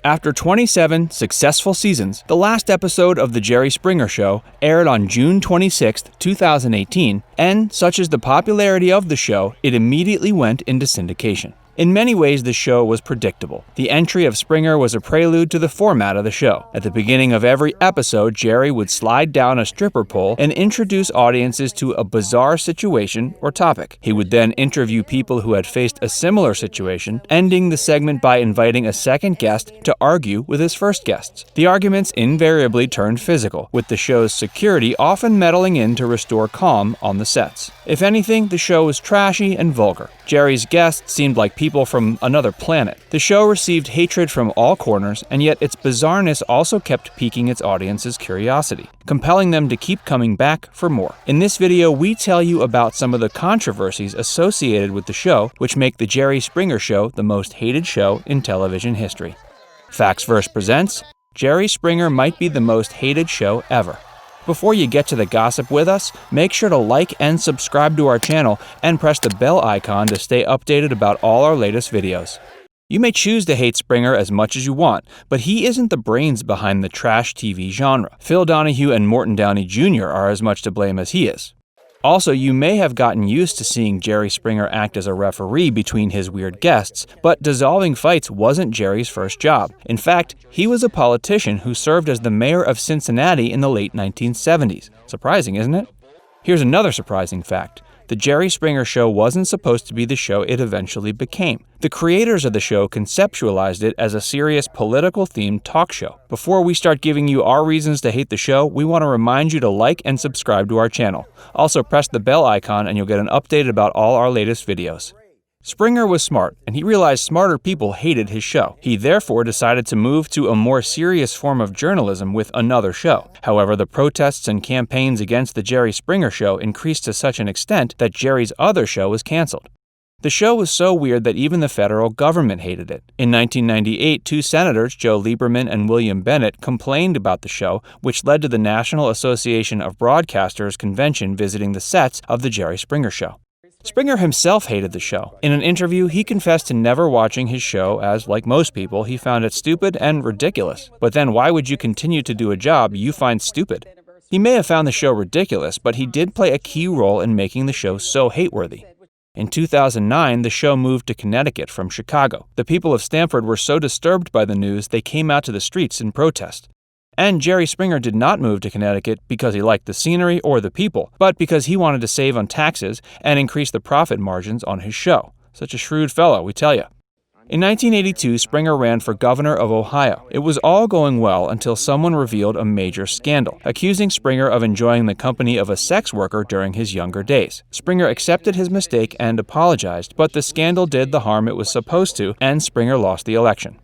After 27 successful seasons, the last episode of The Jerry Springer Show aired on June 26, 2018, and such is the popularity of the show, it immediately went into syndication. In many ways, the show was predictable. The entry of Springer was a prelude to the format of the show. At the beginning of every episode, Jerry would slide down a stripper pole and introduce audiences to a bizarre situation or topic. He would then interview people who had faced a similar situation, ending the segment by inviting a second guest to argue with his first guests. The arguments invariably turned physical, with the show's security often meddling in to restore calm on the sets. If anything, the show was trashy and vulgar. Jerry's guests seemed like people from another planet. The show received hatred from all corners, and yet its bizarreness also kept piquing its audience's curiosity, compelling them to keep coming back for more. In this video, we tell you about some of the controversies associated with the show, which make The Jerry Springer Show the most hated show in television history. Facts Verse presents, Jerry Springer might be the most hated show ever. Before you get to the gossip with us, make sure to like and subscribe to our channel and press the bell icon to stay updated about all our latest videos. You may choose to hate Springer as much as you want, but he isn't the brains behind the trash TV genre. Phil Donahue and Morton Downey Jr. are as much to blame as he is. Also, you may have gotten used to seeing Jerry Springer act as a referee between his weird guests, but dissolving fights wasn't Jerry's first job. In fact, he was a politician who served as the mayor of Cincinnati in the late 1970s. Surprising, isn't it? Here's another surprising fact. The Jerry Springer Show wasn't supposed to be the show it eventually became. The creators of the show conceptualized it as a serious political-themed talk show. Before we start giving you our reasons to hate the show, we want to remind you to like and subscribe to our channel. Also, press the bell icon and you'll get an update about all our latest videos. Springer was smart, and he realized smarter people hated his show. He therefore decided to move to a more serious form of journalism with another show. However, the protests and campaigns against the Jerry Springer Show increased to such an extent that Jerry's other show was canceled. The show was so weird that even the federal government hated it. In 1998, two senators, Joe Lieberman and William Bennett, complained about the show, which led to the National Association of Broadcasters convention visiting the sets of the Jerry Springer Show. Springer himself hated the show. In an interview, he confessed to never watching his show as, like most people, he found it stupid and ridiculous. But then why would you continue to do a job you find stupid? He may have found the show ridiculous, but he did play a key role in making the show so hate-worthy. In 2009, the show moved to Connecticut from Chicago. The people of Stamford were so disturbed by the news they came out to the streets in protest. And Jerry Springer did not move to Connecticut because he liked the scenery or the people, but because he wanted to save on taxes and increase the profit margins on his show. Such a shrewd fellow, we tell you. In 1982, Springer ran for governor of Ohio. It was all going well until someone revealed a major scandal, accusing Springer of enjoying the company of a sex worker during his younger days. Springer accepted his mistake and apologized, but the scandal did the harm it was supposed to, and Springer lost the election.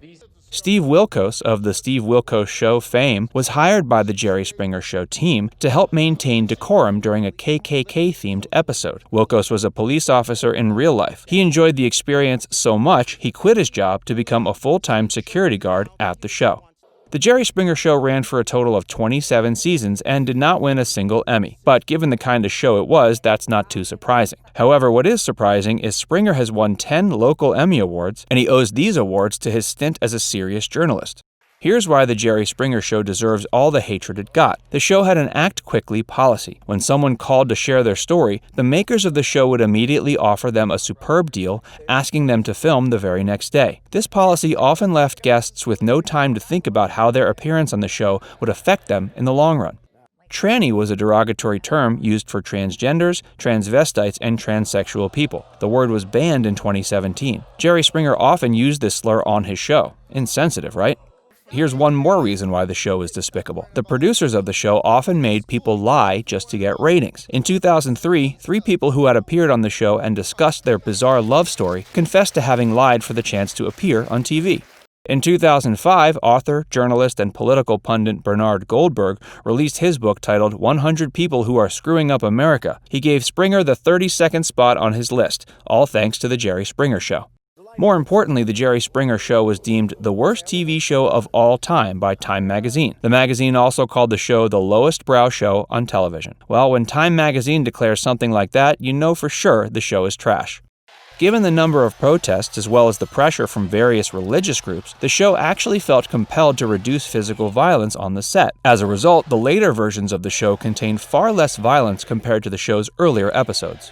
Steve Wilkos of The Steve Wilkos Show fame was hired by the Jerry Springer Show team to help maintain decorum during a KKK-themed episode. Wilkos was a police officer in real life. He enjoyed the experience so much, he quit his job to become a full-time security guard at the show. The Jerry Springer Show ran for a total of 27 seasons and did not win a single Emmy. But given the kind of show it was, that's not too surprising. However, what is surprising is Springer has won 10 local Emmy Awards, and he owes these awards to his stint as a serious journalist. Here's why the Jerry Springer Show deserves all the hatred it got. The show had an act quickly policy. When someone called to share their story, the makers of the show would immediately offer them a superb deal, asking them to film the very next day. This policy often left guests with no time to think about how their appearance on the show would affect them in the long run. Tranny was a derogatory term used for transgenders, transvestites, and transsexual people. The word was banned in 2017. Jerry Springer often used this slur on his show. Insensitive, right? Here's one more reason why the show is despicable. The producers of the show often made people lie just to get ratings. In 2003, 3 people who had appeared on the show and discussed their bizarre love story confessed to having lied for the chance to appear on TV. In 2005, author, journalist, and political pundit Bernard Goldberg released his book titled 100 People Who Are Screwing Up America. He gave Springer the 32nd spot on his list, all thanks to The Jerry Springer Show. More importantly, The Jerry Springer Show was deemed the worst TV show of all time by Time magazine. The magazine also called the show the lowest brow show on television. Well, when Time magazine declares something like that, you know for sure the show is trash. Given the number of protests as well as the pressure from various religious groups, the show actually felt compelled to reduce physical violence on the set. As a result, the later versions of the show contained far less violence compared to the show's earlier episodes.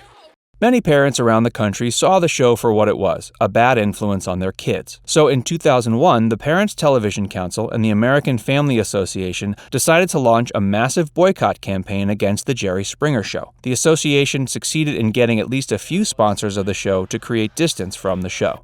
Many parents around the country saw the show for what it was, a bad influence on their kids. So in 2001, the Parents Television Council and the American Family Association decided to launch a massive boycott campaign against The Jerry Springer Show. The association succeeded in getting at least a few sponsors of the show to create distance from the show.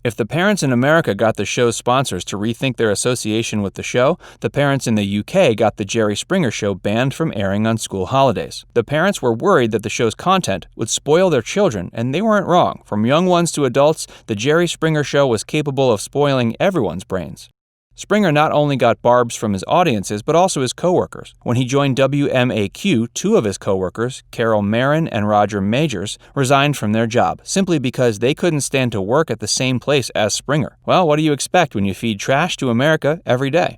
If the parents in America got the show's sponsors to rethink their association with the show, the parents in the UK got The Jerry Springer Show banned from airing on school holidays. The parents were worried that the show's content would spoil their children, and they weren't wrong. From young ones to adults, The Jerry Springer Show was capable of spoiling everyone's brains. Springer not only got barbs from his audiences, but also his coworkers. When he joined WMAQ, two of his coworkers, Carol Marin and Roger Majors, resigned from their job, simply because they couldn't stand to work at the same place as Springer. Well, what do you expect when you feed trash to America every day?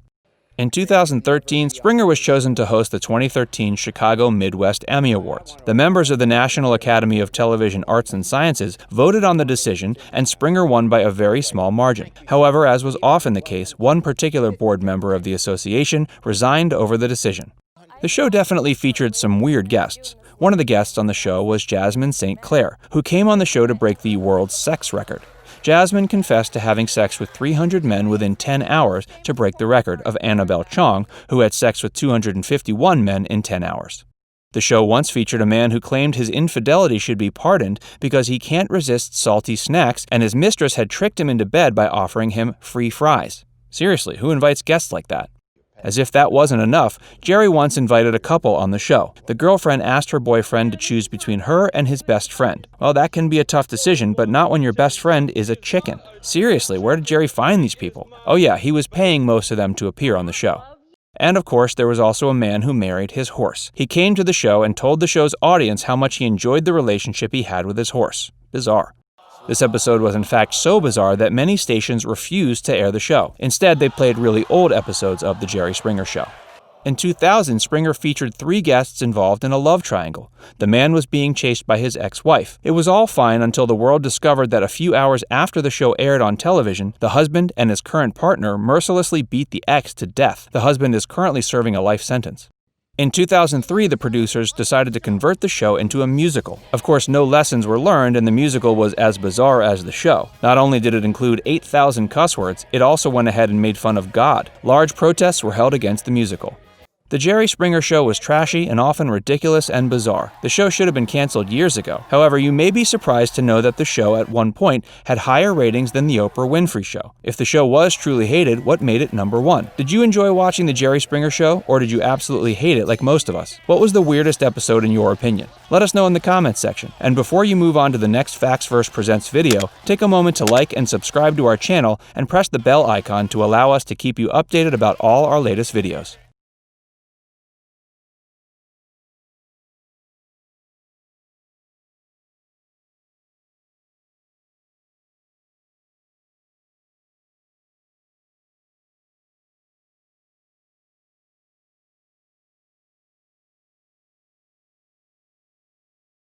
In 2013, Springer was chosen to host the 2013 Chicago Midwest Emmy Awards. The members of the National Academy of Television Arts and Sciences voted on the decision, and Springer won by a very small margin. However, as was often the case, one particular board member of the association resigned over the decision. The show definitely featured some weird guests. One of the guests on the show was Jasmine St. Clair, who came on the show to break the world's sex record. Jasmine confessed to having sex with 300 men within 10 hours to break the record of Annabelle Chong, who had sex with 251 men in 10 hours. The show once featured a man who claimed his infidelity should be pardoned because he can't resist salty snacks, and his mistress had tricked him into bed by offering him free fries. Seriously, who invites guests like that? As if that wasn't enough, Jerry once invited a couple on the show. The girlfriend asked her boyfriend to choose between her and his best friend. Well, that can be a tough decision, but not when your best friend is a chicken. Seriously, where did Jerry find these people? Oh yeah, he was paying most of them to appear on the show. And of course, there was also a man who married his horse. He came to the show and told the show's audience how much he enjoyed the relationship he had with his horse. Bizarre. This episode was in fact so bizarre that many stations refused to air the show. Instead, they played really old episodes of The Jerry Springer Show. In 2000, Springer featured 3 guests involved in a love triangle. The man was being chased by his ex-wife. It was all fine until the world discovered that a few hours after the show aired on television, the husband and his current partner mercilessly beat the ex to death. The husband is currently serving a life sentence. In 2003, the producers decided to convert the show into a musical. Of course, no lessons were learned, and the musical was as bizarre as the show. Not only did it include 8,000 cuss words, it also went ahead and made fun of God. Large protests were held against the musical. The Jerry Springer Show was trashy and often ridiculous and bizarre. The show should have been canceled years ago. However, you may be surprised to know that the show at one point had higher ratings than The Oprah Winfrey Show. If the show was truly hated, what made it number 1? Did you enjoy watching The Jerry Springer Show, or did you absolutely hate it like most of us? What was the weirdest episode in your opinion? Let us know in the comments section. And before you move on to the next Factsverse Presents video, take a moment to like and subscribe to our channel and press the bell icon to allow us to keep you updated about all our latest videos.